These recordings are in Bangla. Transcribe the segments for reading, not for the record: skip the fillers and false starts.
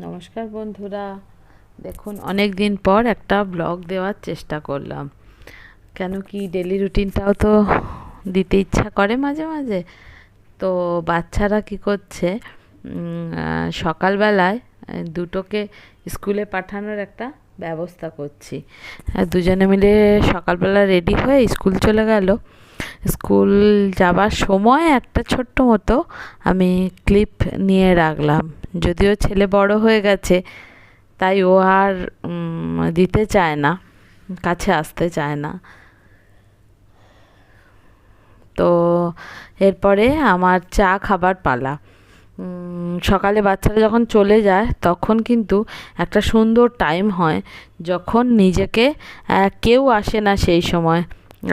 নমস্কার বন্ধুরা, দেখুন অনেক দিন পর একটা ব্লগ দেওয়ার চেষ্টা করলাম। কেন কি ডেলি রুটিনটাও তো দিতে ইচ্ছা করে মাঝে মাঝে। তো বাচ্চারা কি করছে, সকালবেলায় দুটোকে স্কুলে পাঠানোর একটা ব্যবস্থা করছি। দুজনে মিলে সকালবেলা রেডি হয়ে স্কুল চলে গেল। স্কুল যাবার সময় একটা ছোট্ট মতো আমি ক্লিপ নিয়ে রাখলাম। যদিও ছেলে বড় হয়ে গেছে, তাই ও আর দিতে চায় না, কাছে আসতে চায় না। তো এরপরে আমার চা খাবার পালা। সকালে বাচ্চারা যখন চলে যায় তখন কিন্তু একটা সুন্দর টাইম হয়, যখন নিজেকে কেউ আসে না সেই সময়।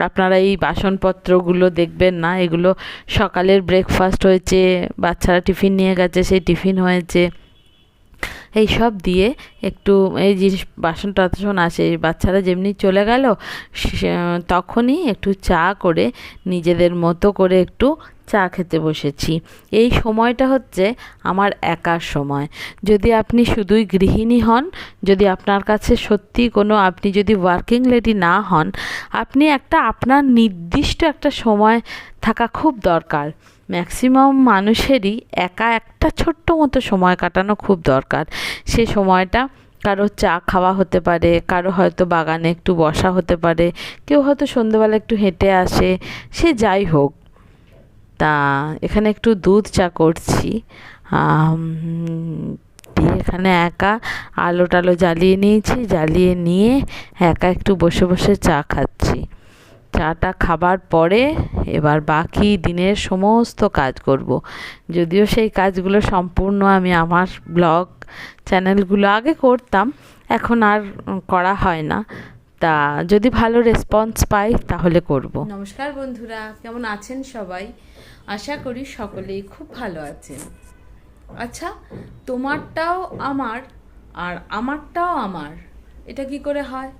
আপনারা এই বাসনপত্রগুলো দেখবেন না, এগুলো সকালের ব্রেকফাস্ট হয়েছে, বাচ্চারা টিফিন নিয়ে গেছে, সেই টিফিন হয়েছে, এই সব দিয়ে একটু এই জিনিস বাসন টাসন আসে, বাচ্চারা যেমনি চলে গেল তখনই একটু চা করে নিজেদের মতো করে একটু চা খেতে বসেছি। এই সময়টা হচ্ছে আমার একার সময়। যদি আপনি শুধুই গৃহিণী হন, যদি আপনার কাছে সত্যি কোনো, আপনি যদি ওয়ার্কিং লেডি না হন, আপনি আপনার নির্দিষ্ট একটা সময় থাকা খুব দরকার। ম্যাক্সিমাম মানুষেরই একা একটা ছোট্ট মতো সময় কাটানো খুব দরকার। সে সময়টা কারো চা খাওয়া হতে পারে, কারো হয়তো বাগানে একটু বসা হতে পারে, কেউ হয়তো সন্ধ্যেবেলা একটু হেঁটে আসে, সে যাই হোক। তা এখানে একটু দুধ চা করছি, দিয়ে এখানে একা আলো টালো জ্বালিয়ে নিয়েছি, জ্বালিয়ে নিয়ে একা একটু বসে বসে চা খাচ্ছি। চাটা খাবার পরে এবার বাকি দিনের সমস্ত কাজ করব। যদিও সেই কাজগুলো সম্পূর্ণ আমি আমার ব্লগ চ্যানেলগুলো আগে করতাম, এখন আর করা হয় না। তা যদি ভালো রেসপন্স পাই তাহলে করব। নমস্কার বন্ধুরা, কেমন আছেন সবাই? আশা করি সকলেই খুব ভালো আছেন। আচ্ছা, তোমারটাও আমার আর আমারটাও আমার, এটা কি করে হয়?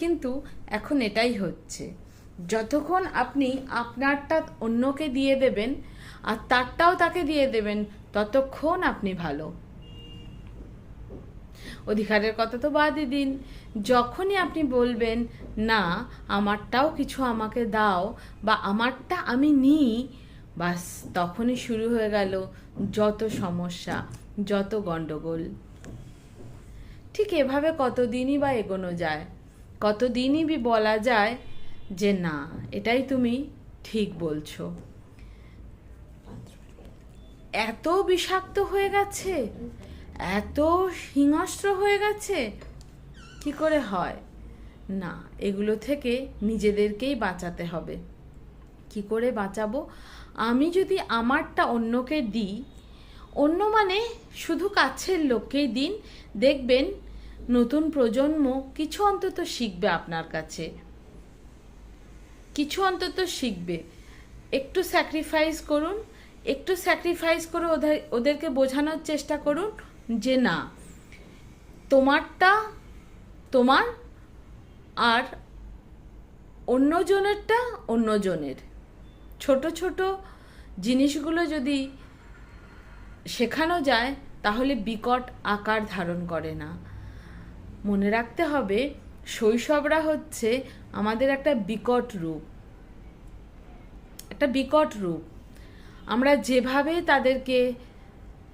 কিন্তু এখন এটাই হচ্ছে, যতক্ষণ আপনি আপনারটা অন্যকে দিয়ে দেবেন আর তারটাও তাকে দিয়ে দেবেন, ততক্ষণ আপনি ভালো। অধিকারের কথা তো বাদই দিন, যখনই আপনি বলবেন না আমারটাও কিছু আমাকে দাও বা আমারটা আমি নিই, বাস তখনই শুরু হয়ে গেল যত সমস্যা, যত গন্ডগোল। ঠিক এভাবে কতদিনই বা এগোনো যায়, কতদিনই বলা যায় যে না এটাই তুমি ঠিক বলছো। এত বিষাক্ত হয়ে গেছে, এত হিংস্র হয়ে গেছে, কি করে হয়? না, এগুলো থেকে নিজেদেরকেই বাঁচাতে হবে। কি করে বাঁচাবো? আমি যদি আমারটা অন্যকে দিই, অন্য মানে শুধু কাছের লোককেই দিন, দেখবেন নতুন প্রজন্ম কিছু অন্তত শিখবে আপনার কাছে, কিছু অন্তত শিখবে। একটু স্যাক্রিফাইস করুন, একটু স্যাক্রিফাইস করে ওদেরকে বোঝানোর চেষ্টা করুন যে না, তোমারটা তোমার আর অন্যজনেরটা অন্যজনের। ছোট ছোট জিনিসগুলো যদি শেখানো যায় তাহলে বিকট আকার ধারণ করে না। মনে রাখতে হবে, শৈশবরা হচ্ছে আমাদের একটা বিকট রূপ, একটা বিকট রূপ। আমরা যেভাবে তাদেরকে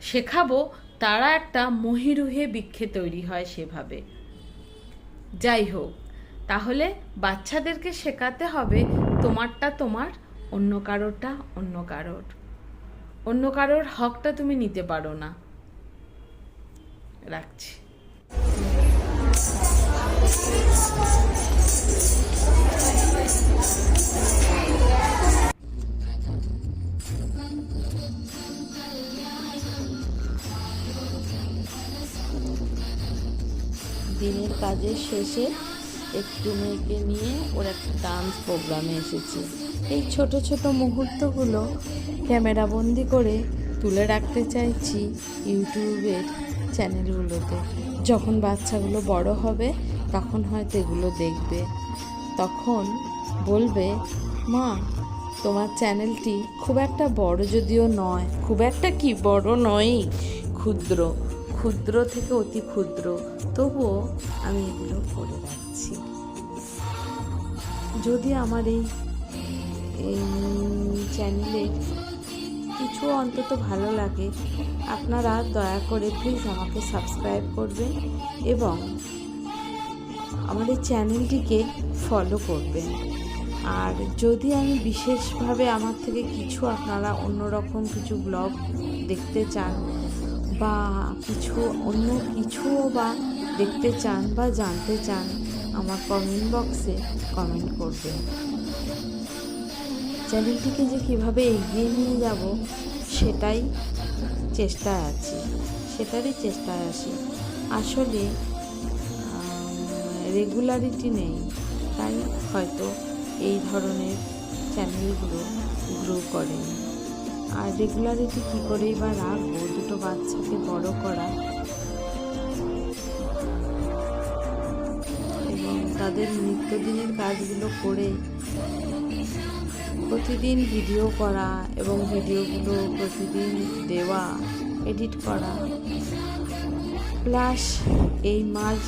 শেখাবো, তারা একটা মহিরুহে বৃক্ষে তৈরি হয় সেভাবে। যাই হোক, তাহলে বাচ্চাদেরকে শেখাতে হবে তোমারটা তোমার, অন্য কারোরটা অন্য কারোর। অন্য কারোর হকটা তুমি নিতে পারো না। রাখছি। দিনের কাজের শেষে একটু মেয়েকে নিয়ে ওর একটা ডান্স প্রোগ্রামে এসেছি। এই ছোট ছোট মুহূর্তগুলো ক্যামেরা বন্দি করে তুলে রাখতে চাইছি ইউটিউবের চ্যানেলগুলোতে। যখন বাচ্চাগুলো বড় হবে তখন হয়তো এগুলো দেখবে, তখন বলবে মা তোমার চ্যানেলটি খুব একটা বড় যদিও নয়, খুব একটা কি বড় নয়, ক্ষুদ্র, ক্ষুদ্র থেকে অতি ক্ষুদ্র, তবুও আমি এগুলো করে রাখছি। যদি আমার এই চ্যানেলের কিছু অন্তত ভালো লাগে, আপনারা দয়া করে প্লিজ আমাকে সাবস্ক্রাইব করবেন এবং আমার এই চ্যানেলটিকে ফলো করবেন। আর যদি আমি বিশেষভাবে আমার থেকে কিছু আপনারা অন্যরকম কিছু ব্লগ দেখতে চান বা কিছু অন্য কিছুও বা দেখতে চান বা জানতে চান, আমার কমেন্ট বক্সে কমেন্ট করবেন। চ্যানেলটিকে যে কীভাবে এগিয়ে নিয়ে যাব সেটারই চেষ্টায় আছি। আসলে রেগুলারিটি নেই, তাই হয়তো এই ধরনের চ্যানেলগুলো গ্রো করেনি। আর রেগুলারিটি কী করেই বা রাখবো, দুটো বাচ্চাকে বড় করা এবং তাদের নিত্যদিনের কাজগুলো করে প্রতিদিন ভিডিও করা এবং ভিডিওগুলো প্রতিদিন দেওয়া, এডিট করা, প্লাস এই মাঝ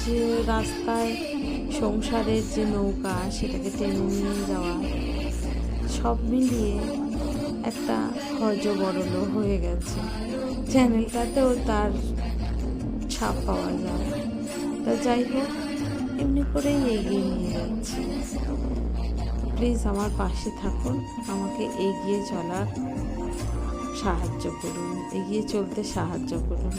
রাস্তায় সংসারের যে নৌকা সেটাকে টেনে নিয়ে যাওয়া, সব মিলিয়ে একটা হজবরল হয়ে গেছে। চ্যানেলটাতেও তার ছাপ পাওয়া যায়। তা যাই হোক, এমনি করেই এগিয়ে নিয়ে যাচ্ছি। প্লিজ আমার পাশে থাকুন, আমাকে এগিয়ে চলার সাহায্য করুন, এগিয়ে চলতে সাহায্য করুন।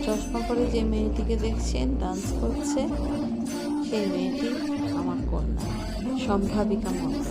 চশমা পরে যে মেয়েটিকে দেখছেন ডান্স করছে, সেই মেয়েটি আমার কন্যা সম্ভাবিকা মণ্ডল।